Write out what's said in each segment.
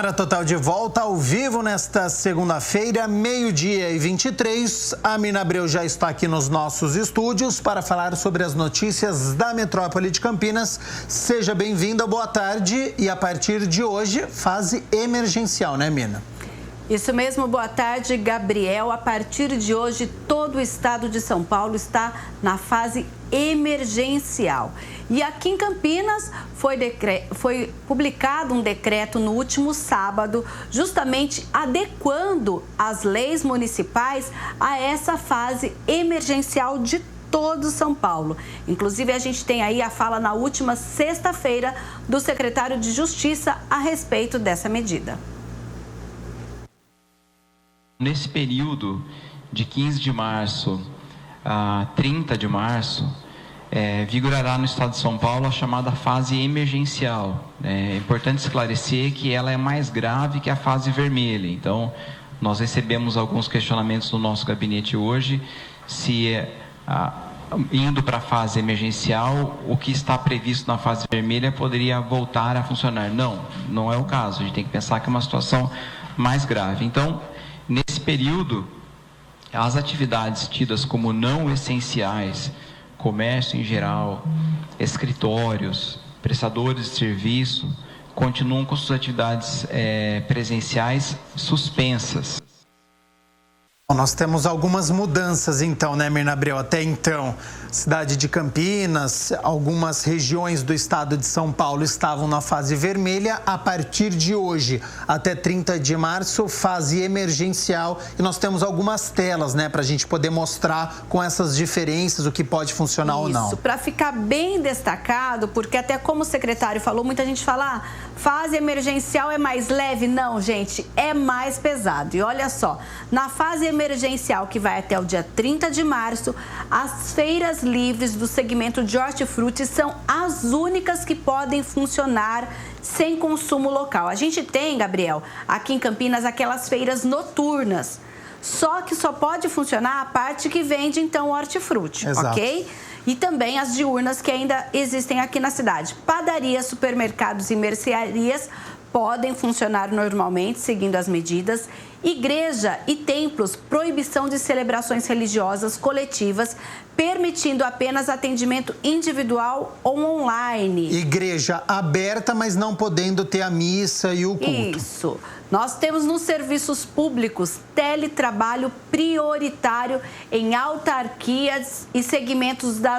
Câmara Total de volta ao vivo nesta segunda-feira, 12h23. A Mirna Abreu já está aqui nos nossos estúdios para falar sobre as notícias da metrópole de Campinas. Seja bem-vinda, boa tarde. E a partir de hoje, fase emergencial, né, Mirna? Isso mesmo, boa tarde, Gabriel. A partir de hoje, todo o estado de São Paulo está na fase emergencial. E aqui em Campinas foi publicado um decreto no último sábado, justamente adequando as leis municipais a essa fase emergencial de todo São Paulo. Inclusive, a gente tem aí a fala na última sexta-feira do secretário de Justiça a respeito dessa medida. Nesse período de 15 de março a 30 de março, vigorará no estado de São Paulo a chamada fase emergencial. É importante esclarecer que ela é mais grave que a fase vermelha. Então, nós recebemos alguns questionamentos no nosso gabinete hoje, se indo para a fase emergencial, o que está previsto na fase vermelha poderia voltar a funcionar. Não, não é o caso. A gente tem que pensar que é uma situação mais grave. Então, nesse período, as atividades tidas como não essenciais, comércio em geral, escritórios, prestadores de serviço, continuam com suas atividades presenciais suspensas. Nós temos algumas mudanças então, né, Mirna Abreu? Até então, cidade de Campinas, algumas regiões do estado de São Paulo estavam na fase vermelha. A partir de hoje, até 30 de março, fase emergencial. E nós temos algumas telas, né, para a gente poder mostrar com essas diferenças o que pode funcionar ou não. Isso, para ficar bem destacado, porque até como o secretário falou, muita gente fala, fase emergencial é mais leve. Não, gente, é mais pesado. E olha só, na fase emergencial, que vai até o dia 30 de março, as feiras livres do segmento de hortifruti são as únicas que podem funcionar sem consumo local. A gente tem, Gabriel, aqui em Campinas, aquelas feiras noturnas, só que só pode funcionar a parte que vende, então, hortifruti, ok? E também as diurnas que ainda existem aqui na cidade. Padarias, supermercados e mercearias podem funcionar normalmente, seguindo as medidas. Igreja e templos, proibição de celebrações religiosas coletivas, permitindo apenas atendimento individual ou online. Igreja aberta, mas não podendo ter a missa e o culto. Isso. Nós temos nos serviços públicos teletrabalho prioritário em autarquias e segmentos da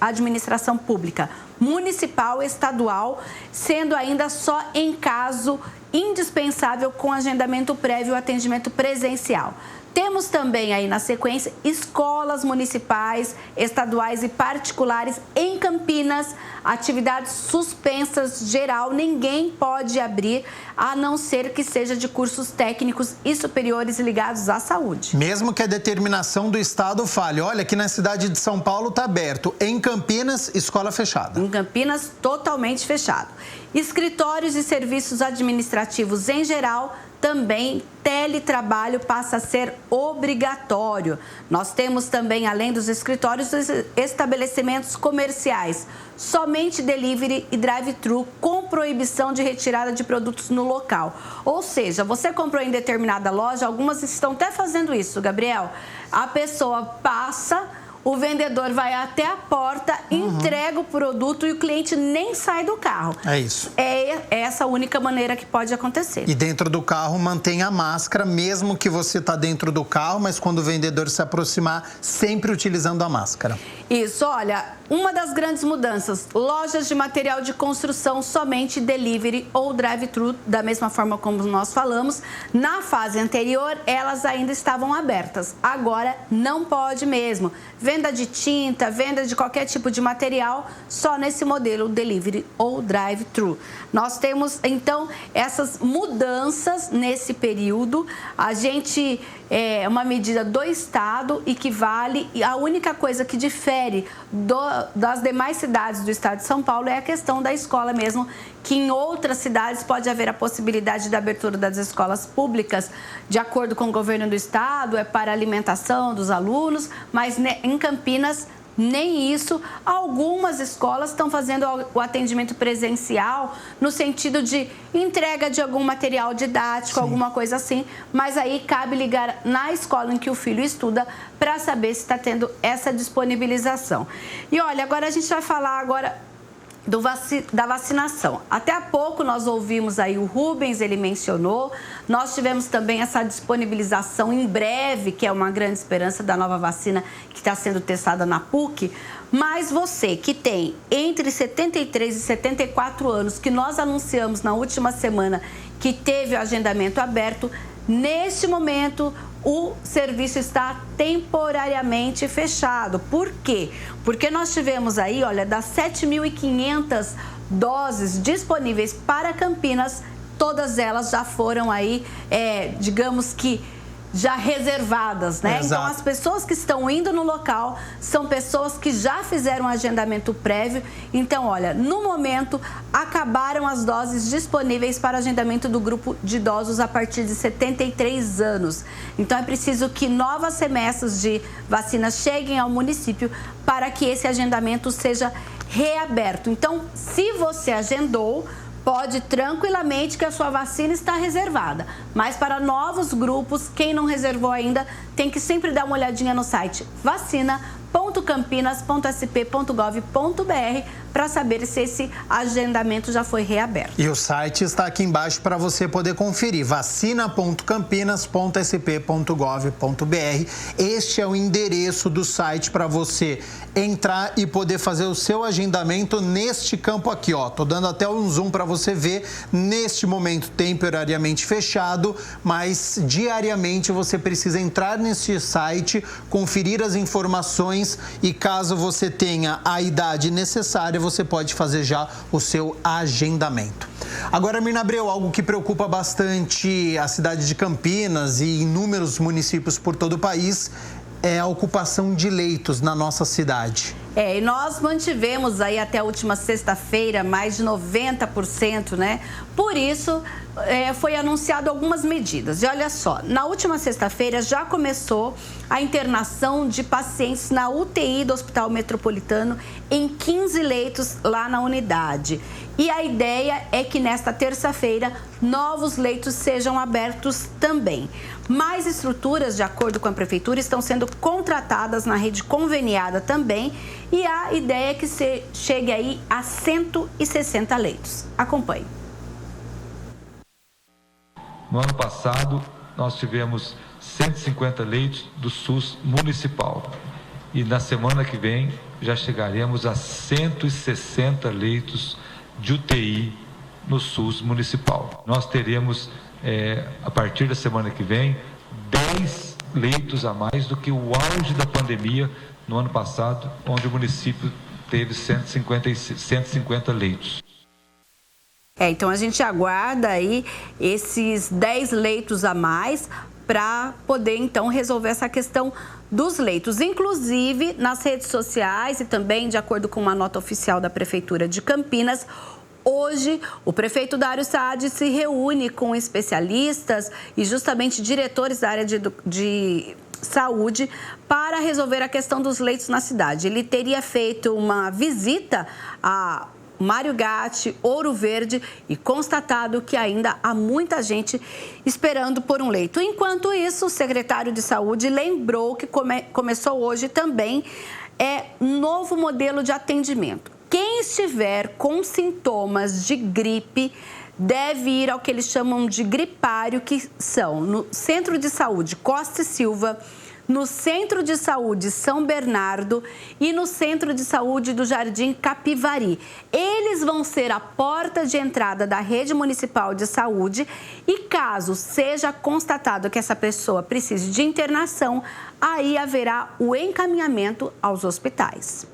administração pública, municipal e estadual, sendo ainda só em caso indispensável com agendamento prévio ao atendimento presencial. Temos também aí na sequência escolas municipais, estaduais e particulares em Campinas, atividades suspensas geral, ninguém pode abrir a não ser que seja de cursos técnicos e superiores ligados à saúde. Mesmo que a determinação do estado fale, olha, aqui na cidade de São Paulo está aberto, em Campinas, escola fechada. Em Campinas, totalmente fechado. Escritórios e serviços administrativos em geral, também teletrabalho passa a ser obrigatório. Nós temos também, além dos escritórios, os estabelecimentos comerciais, somente delivery e drive-thru com proibição de retirada de produtos no local. Ou seja, você comprou em determinada loja, algumas estão até fazendo isso, Gabriel. A pessoa passa, o vendedor vai até a porta, entrega o produto e o cliente nem sai do carro. É isso. É essa a única maneira que pode acontecer. E dentro do carro, mantém a máscara, mesmo que você está dentro do carro, mas quando o vendedor se aproximar, sempre utilizando a máscara. Isso, olha, uma das grandes mudanças, lojas de material de construção somente delivery ou drive-thru, da mesma forma como nós falamos. Na fase anterior, elas ainda estavam abertas, agora não pode mesmo. Venda de tinta, venda de qualquer tipo de material, só nesse modelo delivery ou drive-thru. Nós temos, então, essas mudanças nesse período. A gente é uma medida do Estado e que vale, e a única coisa que difere das demais cidades do Estado de São Paulo é a questão da escola mesmo, que em outras cidades pode haver a possibilidade da abertura das escolas públicas, de acordo com o governo do Estado, é para a alimentação dos alunos, mas em Campinas Nem isso. Algumas escolas estão fazendo o atendimento presencial no sentido de entrega de algum material didático, alguma coisa assim, mas aí cabe ligar na escola em que o filho estuda para saber se está tendo essa disponibilização. E olha, agora a gente vai falar da vacinação. Até há pouco nós ouvimos aí o Rubens, ele mencionou, nós tivemos também essa disponibilização em breve, que é uma grande esperança da nova vacina que está sendo testada na PUC, mas você que tem entre 73 e 74 anos, que nós anunciamos na última semana que teve o agendamento aberto, neste momento o serviço está temporariamente fechado. Por quê? Porque nós tivemos aí, olha, das 7.500 doses disponíveis para Campinas, todas elas já foram aí, digamos que já reservadas, né? Exato. Então, as pessoas que estão indo no local são pessoas que já fizeram um agendamento prévio. Então, olha, no momento, acabaram as doses disponíveis para agendamento do grupo de idosos a partir de 73 anos. Então, é preciso que novas remessas de vacinas cheguem ao município para que esse agendamento seja reaberto. Então, se você agendou, pode tranquilamente que a sua vacina está reservada. Mas para novos grupos, quem não reservou ainda, tem que sempre dar uma olhadinha no site vacina.campinas.sp.gov.br para saber se esse agendamento já foi reaberto. E o site está aqui embaixo para você poder conferir, vacina.campinas.sp.gov.br. Este é o endereço do site para você entrar e poder fazer o seu agendamento neste campo aqui, ó. Tô dando até um zoom para você ver, neste momento temporariamente fechado, mas diariamente você precisa entrar nesse site, conferir as informações e caso você tenha a idade necessária, você pode fazer já o seu agendamento. Agora, Mirna Abreu, algo que preocupa bastante a cidade de Campinas e inúmeros municípios por todo o país é a ocupação de leitos na nossa cidade. E nós mantivemos aí até a última sexta-feira mais de 90%, né? Por isso, foi anunciado algumas medidas. E olha só, na última sexta-feira já começou a internação de pacientes na UTI do Hospital Metropolitano em 15 leitos lá na unidade. E a ideia é que nesta terça-feira novos leitos sejam abertos também. Mais estruturas, de acordo com a Prefeitura, estão sendo contratadas na rede conveniada também e a ideia é que chegue aí a 160 leitos. Acompanhe. No ano passado, nós tivemos 150 leitos do SUS municipal e na semana que vem já chegaremos a 160 leitos de UTI no SUS municipal. Nós teremos, a partir da semana que vem, 10 leitos a mais do que o auge da pandemia no ano passado, onde o município teve 150 leitos. Então a gente aguarda aí esses 10 leitos a mais para poder então resolver essa questão dos leitos. Inclusive nas redes sociais e também de acordo com uma nota oficial da Prefeitura de Campinas, hoje o prefeito Dário Saad se reúne com especialistas e justamente diretores da área de saúde para resolver a questão dos leitos na cidade. Ele teria feito uma visita a Mário Gatti, Ouro Verde e constatado que ainda há muita gente esperando por um leito. Enquanto isso, o secretário de Saúde lembrou que começou hoje também um novo modelo de atendimento. Quem estiver com sintomas de gripe deve ir ao que eles chamam de gripário, que são no Centro de Saúde Costa e Silva, no Centro de Saúde São Bernardo e no Centro de Saúde do Jardim Capivari. Eles vão ser a porta de entrada da rede municipal de saúde e caso seja constatado que essa pessoa precise de internação, aí haverá o encaminhamento aos hospitais.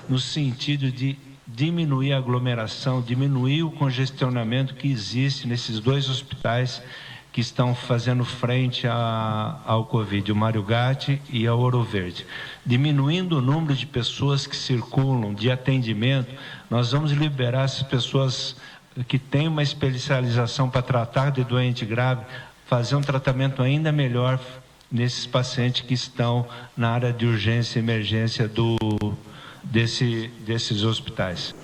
No sentido de diminuir a aglomeração, diminuir o congestionamento que existe nesses dois hospitais que estão fazendo frente ao Covid, o Mário Gatti e a Ouro Verde. Diminuindo o número de pessoas que circulam de atendimento, nós vamos liberar essas pessoas que têm uma especialização para tratar de doente grave, fazer um tratamento ainda melhor, nesses pacientes que estão na área de urgência e emergência desses hospitais.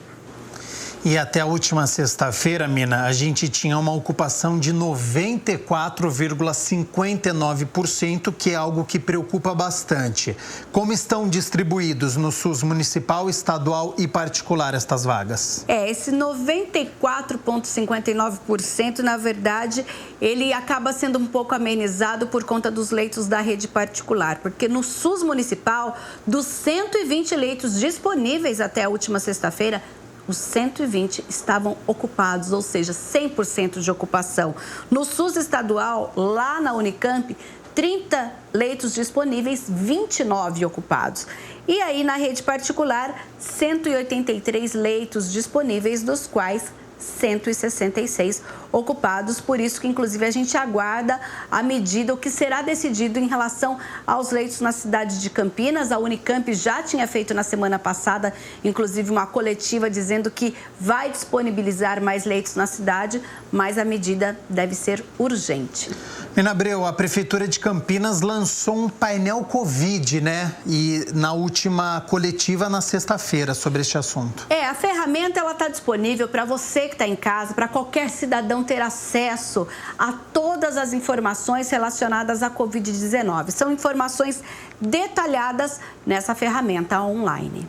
E até a última sexta-feira, Mina, a gente tinha uma ocupação de 94,59%, que é algo que preocupa bastante. Como estão distribuídos no SUS municipal, estadual e particular estas vagas? Esse 94,59%, na verdade, ele acaba sendo um pouco amenizado por conta dos leitos da rede particular, porque no SUS municipal, dos 120 leitos disponíveis até a última sexta-feira, os 120 estavam ocupados, ou seja, 100% de ocupação. No SUS estadual, lá na Unicamp, 30 leitos disponíveis, 29 ocupados. E aí, na rede particular, 183 leitos disponíveis, dos quais 166 ocupados, por isso que inclusive a gente aguarda a medida, o que será decidido em relação aos leitos na cidade de Campinas. A Unicamp já tinha feito na semana passada, inclusive uma coletiva dizendo que vai disponibilizar mais leitos na cidade, mas a medida deve ser urgente. Mina Abreu, a Prefeitura de Campinas lançou um painel Covid, né? E na última coletiva, na sexta-feira, sobre este assunto. A ferramenta ela está disponível para você que está em casa, para qualquer cidadão ter acesso a todas as informações relacionadas à Covid-19. São informações detalhadas nessa ferramenta online.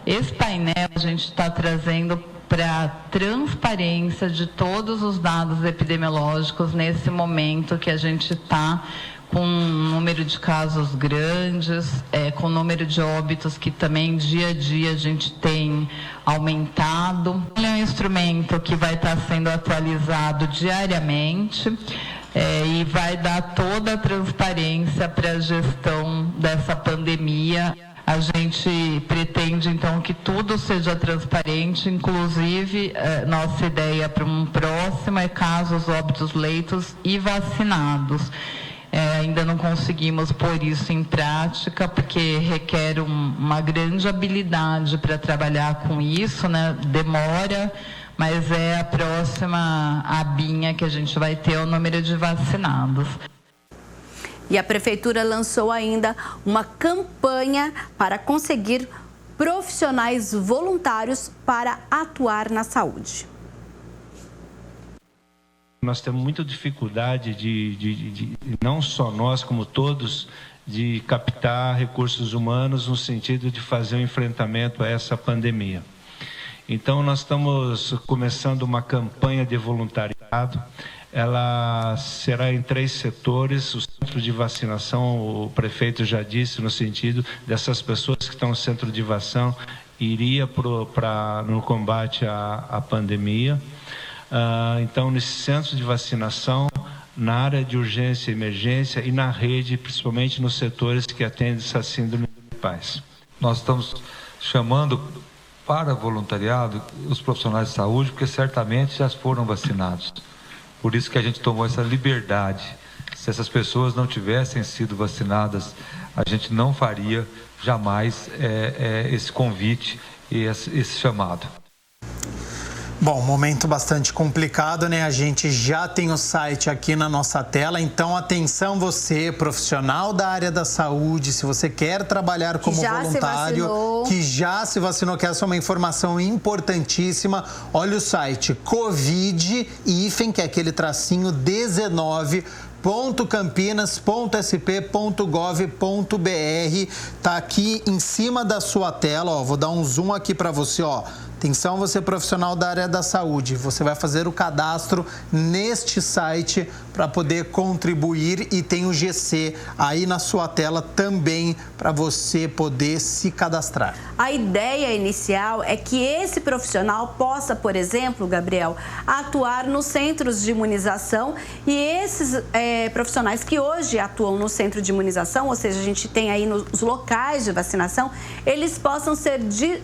Esse painel a gente está trazendo para transparência de todos os dados epidemiológicos nesse momento que a gente está com um número de casos grandes, com o número de óbitos que também dia a dia a gente tem aumentado. Ele é um instrumento que vai estar sendo atualizado diariamente e vai dar toda a transparência para a gestão dessa pandemia. A gente pretende, então, que tudo seja transparente, inclusive nossa ideia para um próximo é casos, óbitos, leitos e vacinados. Ainda não conseguimos pôr isso em prática, porque requer uma grande habilidade para trabalhar com isso, né? Demora, mas é a próxima abinha que a gente vai ter o número de vacinados. E a Prefeitura lançou ainda uma campanha para conseguir profissionais voluntários para atuar na saúde. Nós temos muita dificuldade de não só nós, como todos, de captar recursos humanos no sentido de fazer um enfrentamento a essa pandemia. Então, nós estamos começando uma campanha de voluntariado. Ela será em 3 setores. O centro de vacinação, o prefeito já disse, no sentido dessas pessoas que estão no centro de vacinação, iria no combate à pandemia. Então, nesse centro de vacinação, na área de urgência e emergência e na rede, principalmente nos setores que atendem essa síndrome de paz. Nós estamos chamando para voluntariado os profissionais de saúde, porque certamente já foram vacinados. Por isso que a gente tomou essa liberdade. Se essas pessoas não tivessem sido vacinadas, a gente não faria jamais esse convite e esse chamado. Bom, momento bastante complicado, né? A gente já tem o site aqui na nossa tela, então atenção você, profissional da área da saúde, se você quer trabalhar como voluntário, que já se vacinou, que essa é uma informação importantíssima, olha o site Covid, que é aquele tracinho 19.campinas.sp.gov.br, tá aqui em cima da sua tela, ó, vou dar um zoom aqui para você, ó. Atenção, você profissional da área da saúde, você vai fazer o cadastro neste site para poder contribuir e tem o GC aí na sua tela também para você poder se cadastrar. A ideia inicial é que esse profissional possa, por exemplo, Gabriel, atuar nos centros de imunização e esses profissionais que hoje atuam no centro de imunização, ou seja, a gente tem aí nos locais de vacinação, eles possam ser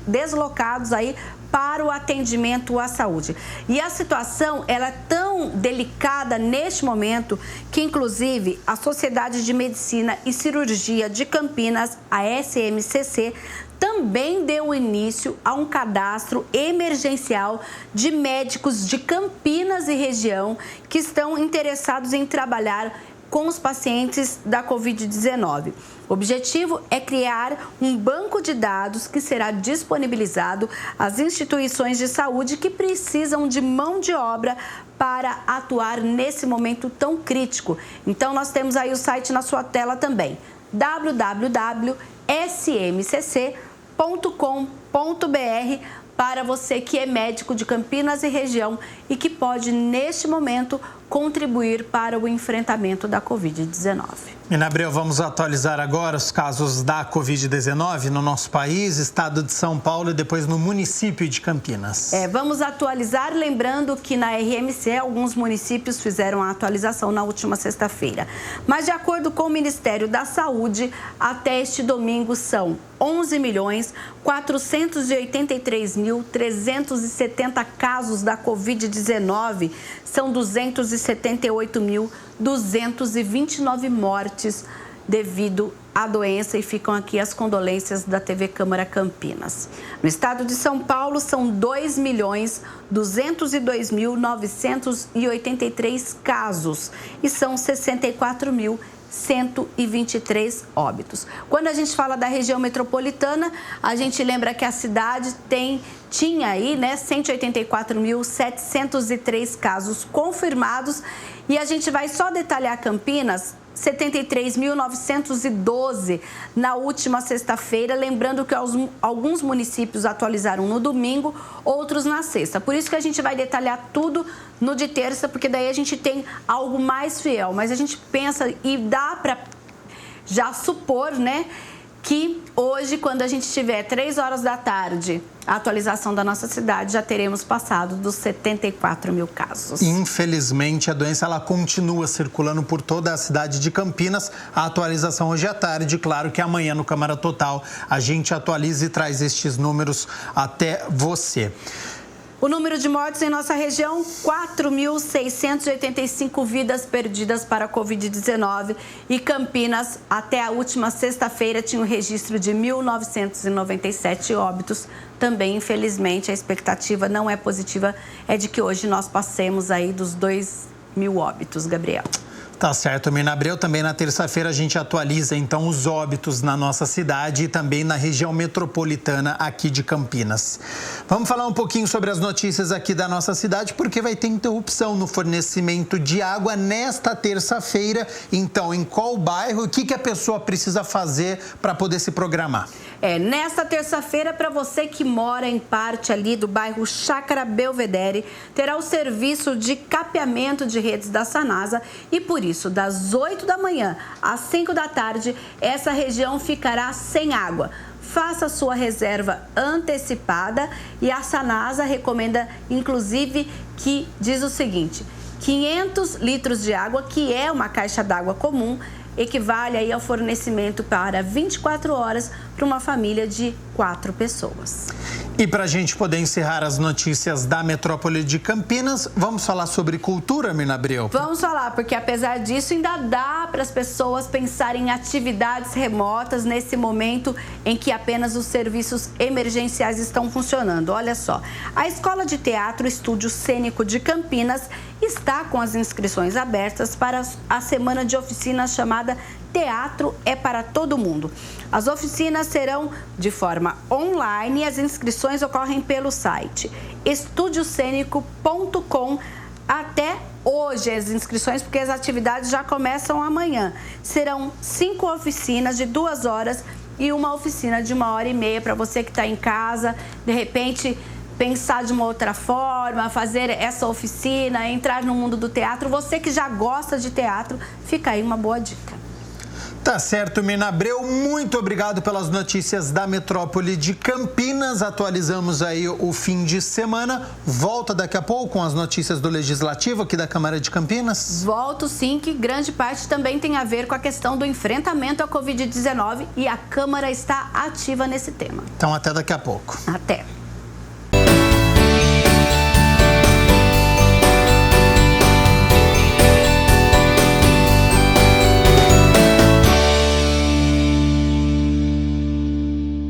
deslocados aí para o atendimento à saúde. E a situação ela é tão tão delicada neste momento que, inclusive, a Sociedade de Medicina e Cirurgia de Campinas, a SMCC, também deu início a um cadastro emergencial de médicos de Campinas e região que estão interessados em trabalhar com os pacientes da Covid-19. O objetivo é criar um banco de dados que será disponibilizado às instituições de saúde que precisam de mão de obra para atuar nesse momento tão crítico. Então, nós temos aí o site na sua tela também, www.smcc.com.br, para você que é médico de Campinas e região e que pode, neste momento, contribuir para o enfrentamento da Covid-19. Mirna Abreu, vamos atualizar agora os casos da Covid-19 no nosso país, estado de São Paulo e depois no município de Campinas. Vamos atualizar, lembrando que na RMC alguns municípios fizeram a atualização na última sexta-feira. Mas de acordo com o Ministério da Saúde, até este domingo são 11.483.370 casos da Covid-19, são 278.229 mortes devido à doença, e ficam aqui as condolências da TV Câmara Campinas. No estado de São Paulo, são 2.202.983 casos e são 64.123 óbitos. Quando a gente fala da região metropolitana, a gente lembra que a cidade tinha aí, 184.703 casos confirmados, e a gente vai só detalhar Campinas, 73.912 na última sexta-feira, lembrando que alguns municípios atualizaram no domingo, outros na sexta. Por isso que a gente vai detalhar tudo no de terça, porque daí a gente tem algo mais fiel. Mas a gente pensa e dá para já supor, que hoje, quando a gente tiver 3 horas da tarde, a atualização da nossa cidade, já teremos passado dos 74 mil casos. Infelizmente, a doença ela continua circulando por toda a cidade de Campinas. A atualização hoje à tarde, claro que amanhã no Câmara Total a gente atualiza e traz estes números até você. O número de mortes em nossa região, 4.685 vidas perdidas para a Covid-19, e Campinas, até a última sexta-feira, tinha um registro de 1.997 óbitos. Também, infelizmente, a expectativa não é positiva, é de que hoje nós passemos aí dos 2.000 óbitos, Gabriel. Tá certo, Mirna Abreu. Também na terça-feira a gente atualiza então os óbitos na nossa cidade e também na região metropolitana aqui de Campinas. Vamos falar um pouquinho sobre as notícias aqui da nossa cidade, porque vai ter interrupção no fornecimento de água nesta terça-feira. Então, em qual bairro, o que a pessoa precisa fazer para poder se programar? Nesta terça-feira, para você que mora em parte ali do bairro Chácara Belvedere, terá o serviço de capeamento de redes da Sanasa, e por isso, das 8 da manhã às 5 da tarde, essa região ficará sem água. Faça sua reserva antecipada, e a Sanasa recomenda, inclusive, que diz o seguinte: 500 litros de água, que é uma caixa d'água comum, equivale aí ao fornecimento para 24 horas para uma família de 4 pessoas. E para a gente poder encerrar as notícias da metrópole de Campinas, vamos falar sobre cultura, Mirna Abreu? Vamos falar, porque apesar disso ainda dá para as pessoas pensarem em atividades remotas nesse momento em que apenas os serviços emergenciais estão funcionando. Olha só, a Escola de Teatro Estúdio Cênico de Campinas está com as inscrições abertas para a semana de oficinas chamada Teatro é para Todo Mundo. As oficinas serão de forma online e as inscrições ocorrem pelo site estudiocênico.com até hoje as inscrições, porque as atividades já começam amanhã. Serão 5 oficinas de 2 horas e uma oficina de 1h30 para você que está em casa, de repente pensar de uma outra forma, fazer essa oficina, entrar no mundo do teatro. Você que já gosta de teatro, fica aí uma boa dica. Tá certo, Mirna Abreu, muito obrigado pelas notícias da metrópole de Campinas. Atualizamos aí o fim de semana. Volta daqui a pouco com as notícias do Legislativo aqui da Câmara de Campinas? Volto sim, que grande parte também tem a ver com a questão do enfrentamento à Covid-19 e a Câmara está ativa nesse tema. Então até daqui a pouco. Até.